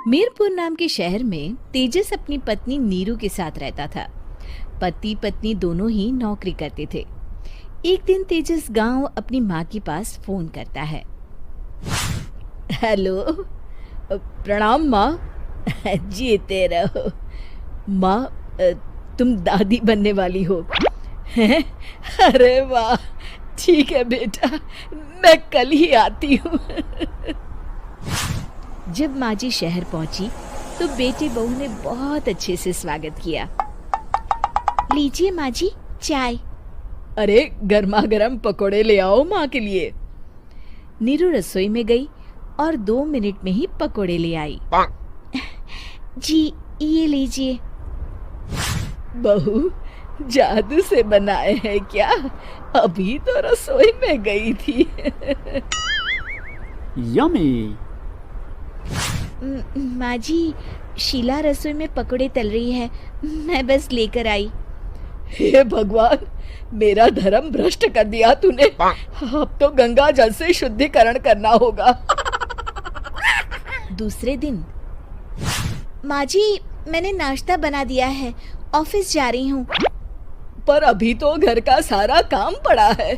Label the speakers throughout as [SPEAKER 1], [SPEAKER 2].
[SPEAKER 1] मीरपुर नाम के शहर में तेजस अपनी पत्नी नीरू के साथ रहता था। पति पत्नी दोनों ही नौकरी करते थे। एक दिन तेजस गांव अपनी माँ के पास फोन करता है। हेलो, प्रणाम माँ। जीते रहो माँ, तुम दादी बनने वाली हो हैं? अरे वाह, ठीक है बेटा, मैं कल ही आती हूँ। जब माँ जी शहर पहुंची तो बेटे बहू ने बहुत अच्छे से स्वागत किया। लीजिए माँ जी, चाय। अरे गर्मा गर्म पकोड़े ले आओ माँ के लिए। नीरू रसोई में गई और 2 मिनट में ही पकोड़े ले आई। जी ये लीजिए। बहू, जादू से बनाए हैं क्या? अभी तो रसोई में गई थी।
[SPEAKER 2] यम्मी।
[SPEAKER 1] माँ जी, शीला रसोई में पकोड़े तल रही है, मैं बस लेकर आई। हे भगवान, मेरा धर्म भ्रष्ट कर दिया तूने। अब तो गंगा जल से शुद्धिकरण करना होगा। दूसरे दिन, माँ जी मैंने नाश्ता बना दिया है, ऑफिस जा रही हूँ। पर अभी तो घर का सारा काम पड़ा है।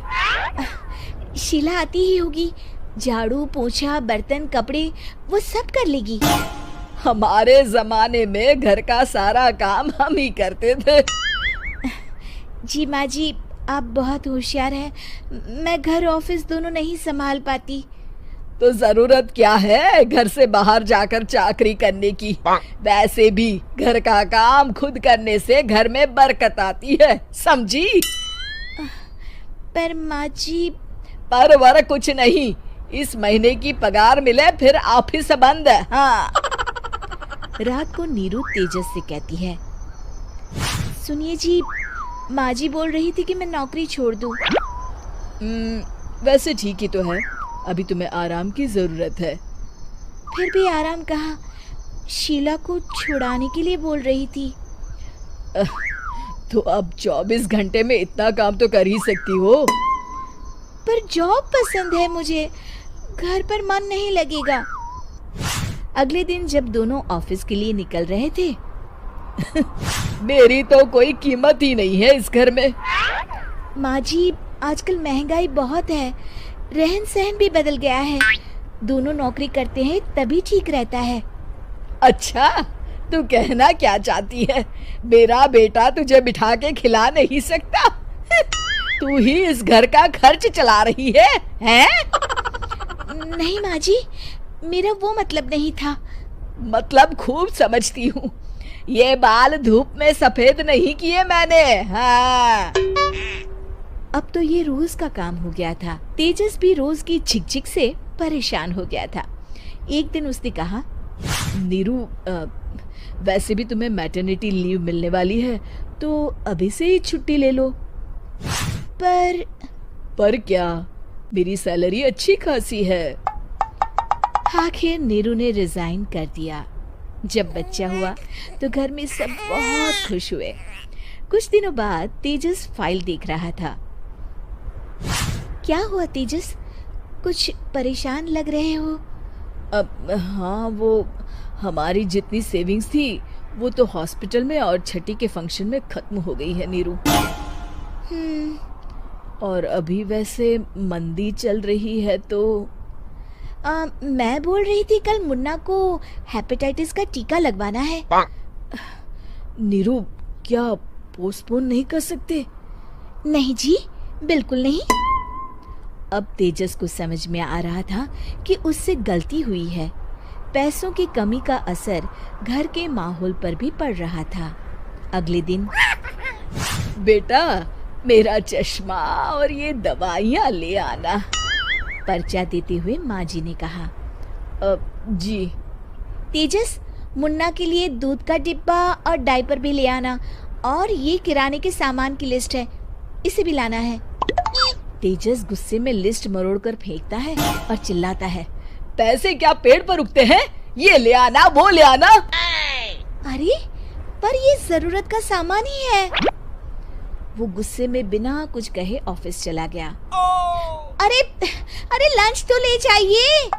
[SPEAKER 1] शीला आती ही होगी, झाड़ू पोछा बर्तन कपड़े वो सब कर लेगी। हमारे जमाने में घर का सारा काम हम ही करते थे। जी माँ जी, आप बहुत होशियार हैं, मैं घर ऑफिस दोनों नहीं संभाल पाती। तो जरूरत क्या है घर से बाहर जाकर चाकरी करने की? वैसे भी घर का काम खुद करने से घर में बरकत आती है, समझी? पर माँ जी। पर वर कुछ नहीं, इस महीने की पगार मिले फिर ऑफिस बंद है। हाँ। रात को नीरू तेजस से कहती है, सुनिए जी, माँ जी बोल रही थी कि मैं नौकरी छोड़ दूं। वैसे ठीक ही तो है, अभी तुम्हें आराम की जरूरत है। फिर भी आराम कहाँ, शीला को छुड़ाने के लिए बोल रही थी। तो अब 24 घंटे में इतना काम तो कर ही सकती हो। पर जॉब पसंद है मुझे, घर पर मन नहीं लगेगा। अगले दिन जब दोनों ऑफिस के लिए निकल रहे थे, मेरी तो कोई कीमत ही नहीं है इस घर में। माँ जी, आजकल महंगाई बहुत है, रहन सहन भी बदल गया है, दोनों नौकरी करते हैं तभी ठीक रहता है। अच्छा, तू कहना क्या चाहती है? मेरा बेटा तुझे बिठा के खिला नहीं सकता? तू ही इस घर का खर्च चला रही है, हैं? नहीं माँ जी, मेरा वो मतलब नहीं था। मतलब खूब समझती हूँ, ये बाल धूप में सफेद नहीं किए मैंने। हाँ। अब तो ये रोज का काम हो गया था। तेजस भी रोज की झिकझिक से परेशान हो गया था। एक दिन उसने कहा, नीरू, वैसे भी तुम्हें मैटरनिटी लीव मिलने वाली है, तो अभी से ही छुट्टी ले लो। पर क्या, मेरी सैलरी अच्छी खासी है। आखिर नीरू ने रिजाइन कर दिया। जब बच्चा हुआ तो घर में सब बहुत खुश हुए। कुछ दिनों बाद तेजस फाइल देख रहा था। क्या हुआ तेजस, कुछ परेशान लग रहे हो? हाँ, वो हमारी जितनी सेविंग्स थी वो तो हॉस्पिटल में और छठी के फंक्शन में खत्म हो गई है नीरू। और अभी वैसे मंदी चल रही है तो मैं बोल रही थी कल मुन्ना को हेपेटाइटिस का टीका लगवाना है। नीरू, क्या पोस्टपोन नहीं कर सकते? नहीं जी, बिल्कुल नहीं। अब तेजस को समझ में आ रहा था कि उससे गलती हुई है। पैसों की कमी का असर घर के माहौल पर भी पड़ रहा था। अगले दिन, बेटा मेरा चश्मा और ये दवाइयाँ ले आना, पर्चा देते हुए माँ जी ने कहा। जी। तेजस, मुन्ना के लिए दूध का डिब्बा और डायपर भी ले आना, और ये किराने के सामान की लिस्ट है, इसे भी लाना है। तेजस गुस्से में लिस्ट मरोड़कर फेंकता है और चिल्लाता है, पैसे क्या पेड़ पर उगते हैं? ये ले आना, वो ले आना। अरे पर ये जरूरत का सामान ही है। वो गुस्से में बिना कुछ कहे ऑफिस चला गया। अरे लंच तो ले जाइए।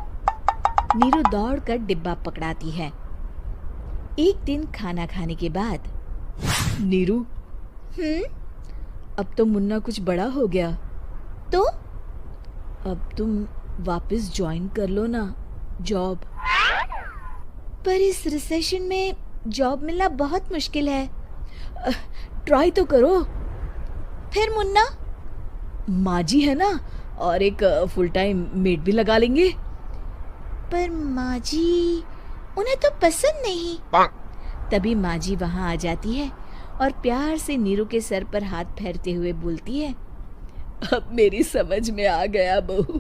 [SPEAKER 1] नीरू दौड़कर डिब्बा पकड़ाती है। एक दिन खाना खाने के बाद, नीरू, अब तो मुन्ना कुछ बड़ा हो गया, तो अब तुम वापस ज्वाइन कर लो ना जॉब। पर इस रिसेशन में जॉब मिलना बहुत मुश्किल है। ट्राई तो करो। फिर मुन्ना? माँ जी है ना, और एक फुल टाइम मेड भी लगा लेंगे। पर माँ जी, उन्हें तो पसंद नहीं। तभी माँ जी वहाँ आ जाती है और प्यार से नीरू के सर पर हाथ फेरते हुए बोलती है, अब मेरी समझ में आ गया बहू,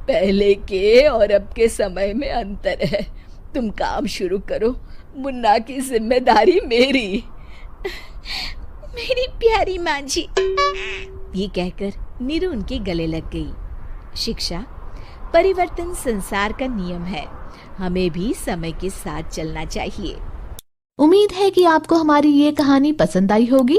[SPEAKER 1] पहले के और अब के समय में अंतर है। तुम काम शुरू करो, मुन्ना की जिम्मेदारी मेरी। मेरी प्यारी माँ जी। ये कहकर नीरू उनके गले लग गई। शिक्षा, परिवर्तन संसार का नियम है, हमें भी समय के साथ चलना चाहिए।
[SPEAKER 2] उम्मीद है कि आपको हमारी ये कहानी पसंद आई होगी।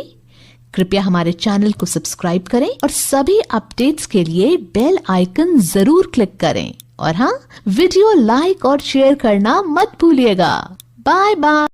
[SPEAKER 2] कृपया हमारे चैनल को सब्सक्राइब करें और सभी अपडेट्स के लिए बेल आइकन जरूर क्लिक करें। और हाँ, वीडियो लाइक और शेयर करना मत भूलिएगा। Bye bye.